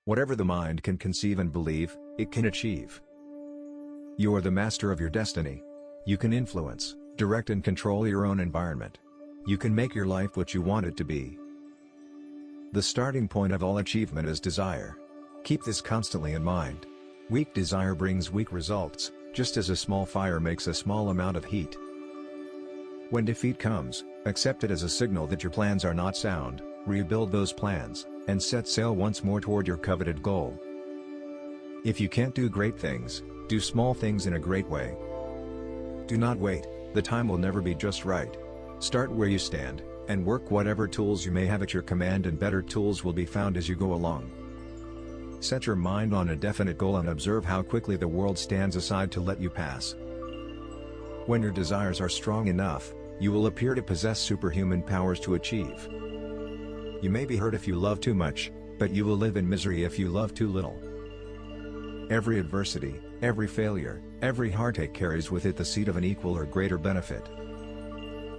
Whatever the mind can conceive and believe, it can achieve. You are the master of your destiny. You can influence, direct and control your own environment. You can make your life what you want it to be. The starting point of all achievement is desire. Keep this constantly in mind. Weak desire brings weak results, just as a small fire makes a small amount of heat. When defeat comes, accept it as a signal that your plans are not sound, rebuild those plans, and set sail once more toward your coveted goal. If you can't do great things, do small things in a great way. Do not wait, the time will never be just right. Start where you stand, and work whatever tools you may have at your command, and better tools will be found as you go along. Set your mind on a definite goal and observe how quickly the world stands aside to let you pass. When your desires are strong enough, you will appear to possess superhuman powers to achieve. You may be hurt if you love too much, but you will live in misery if you love too little. Every adversity, every failure, every heartache carries with it the seed of an equal or greater benefit.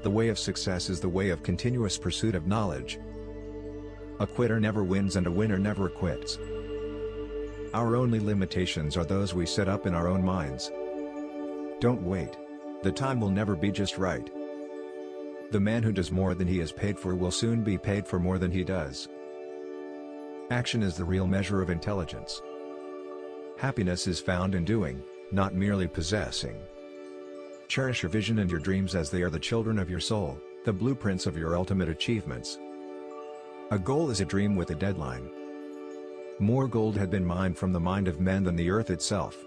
The way of success is the way of continuous pursuit of knowledge. A quitter never wins and a winner never quits. Our only limitations are those we set up in our own minds. Don't wait. The time will never be just right. The man who does more than he is paid for will soon be paid for more than he does. Action is the real measure of intelligence. Happiness is found in doing, not merely possessing. Cherish your vision and your dreams as they are the children of your soul, the blueprints of your ultimate achievements. A goal is a dream with a deadline. More gold had been mined from the mind of men than the earth itself.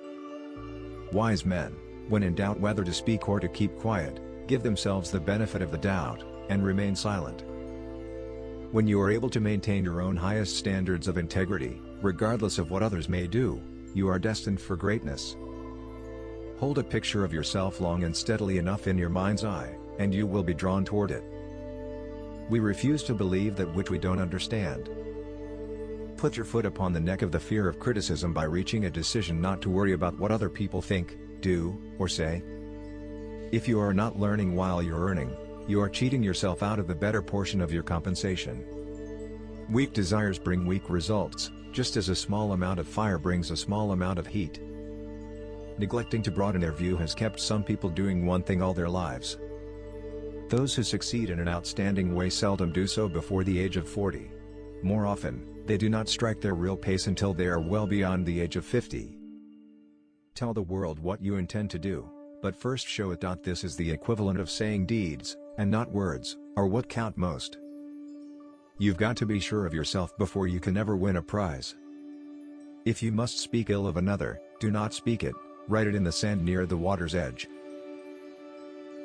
Wise men, when in doubt whether to speak or to keep quiet, give themselves the benefit of the doubt, and remain silent. When you are able to maintain your own highest standards of integrity, regardless of what others may do, you are destined for greatness. Hold a picture of yourself long and steadily enough in your mind's eye, and you will be drawn toward it. We refuse to believe that which we don't understand. Put your foot upon the neck of the fear of criticism by reaching a decision not to worry about what other people think, do, or say. If you are not learning while you're earning, you are cheating yourself out of the better portion of your compensation. Weak desires bring weak results, just as a small amount of fire brings a small amount of heat. Neglecting to broaden their view has kept some people doing one thing all their lives. Those who succeed in an outstanding way seldom do so before the age of 40. More often, they do not strike their real pace until they are well beyond the age of 50. Tell the world what you intend to do, but first show it. This is the equivalent of saying deeds, and not words, are what count most. You've got to be sure of yourself before you can ever win a prize. If you must speak ill of another, do not speak it, write it in the sand near the water's edge.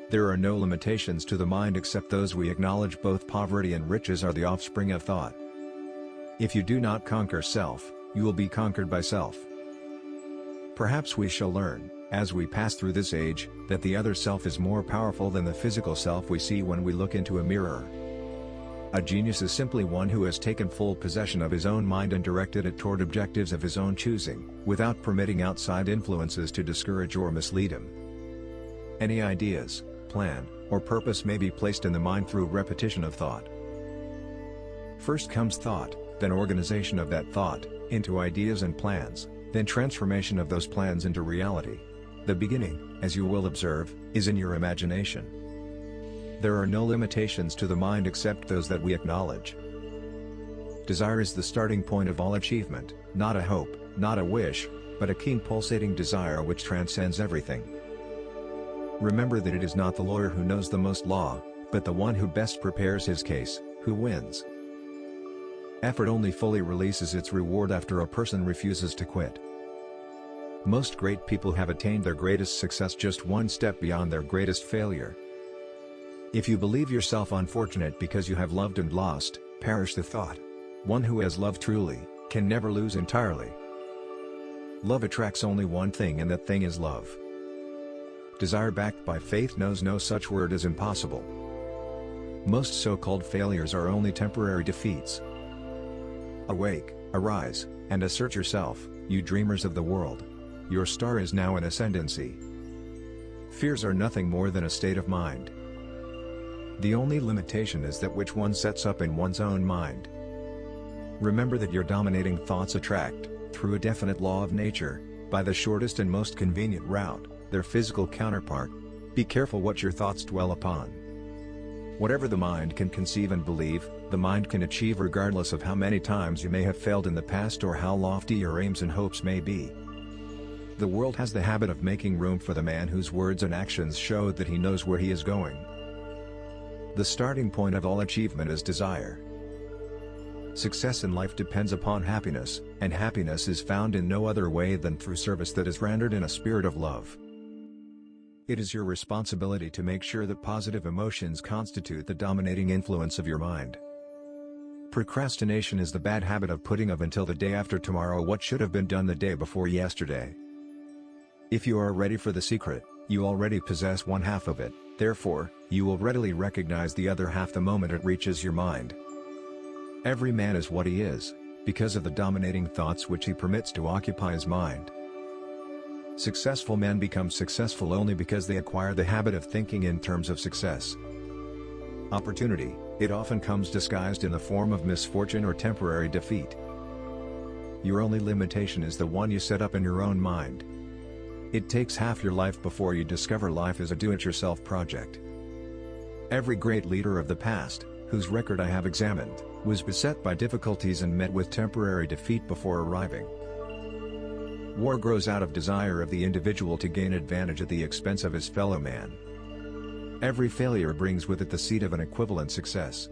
There are no limitations to the mind except those we acknowledge. Both poverty and riches are the offspring of thought. If you do not conquer self, you will be conquered by self. Perhaps we shall learn, as we pass through this age, that the other self is more powerful than the physical self we see when we look into a mirror. A genius is simply one who has taken full possession of his own mind and directed it toward objectives of his own choosing, without permitting outside influences to discourage or mislead him. Any ideas, plan, or purpose may be placed in the mind through repetition of thought. First comes thought, then organization of that thought, into ideas and plans, then transformation of those plans into reality. The beginning, as you will observe, is in your imagination. There are no limitations to the mind except those that we acknowledge. Desire is the starting point of all achievement, not a hope, not a wish, but a keen pulsating desire which transcends everything. Remember that it is not the lawyer who knows the most law, but the one who best prepares his case, who wins. Effort only fully releases its reward after a person refuses to quit. Most great people have attained their greatest success just one step beyond their greatest failure. If you believe yourself unfortunate because you have loved and lost, perish the thought. One who has loved truly, can never lose entirely. Love attracts only one thing, and that thing is love. Desire backed by faith knows no such word as impossible. Most so-called failures are only temporary defeats. Awake, arise, and assert yourself, you dreamers of the world. Your star is now in ascendancy. Fears are nothing more than a state of mind. The only limitation is that which one sets up in one's own mind. Remember that your dominating thoughts attract, through a definite law of nature, by the shortest and most convenient route, their physical counterpart. Be careful what your thoughts dwell upon. Whatever the mind can conceive and believe, the mind can achieve regardless of how many times you may have failed in the past or how lofty your aims and hopes may be. The world has the habit of making room for the man whose words and actions show that he knows where he is going. The starting point of all achievement is desire. Success in life depends upon happiness, and happiness is found in no other way than through service that is rendered in a spirit of love. It is your responsibility to make sure that positive emotions constitute the dominating influence of your mind. Procrastination is the bad habit of putting off until the day after tomorrow what should have been done the day before yesterday. If you are ready for the secret, you already possess one half of it, therefore, you will readily recognize the other half the moment it reaches your mind. Every man is what he is, because of the dominating thoughts which he permits to occupy his mind. Successful men become successful only because they acquire the habit of thinking in terms of success. Opportunity, it often comes disguised in the form of misfortune or temporary defeat. Your only limitation is the one you set up in your own mind. It takes half your life before you discover life is a do-it-yourself project. Every great leader of the past, whose record I have examined, was beset by difficulties and met with temporary defeat before arriving. War grows out of desire of the individual to gain advantage at the expense of his fellow man. Every failure brings with it the seed of an equivalent success.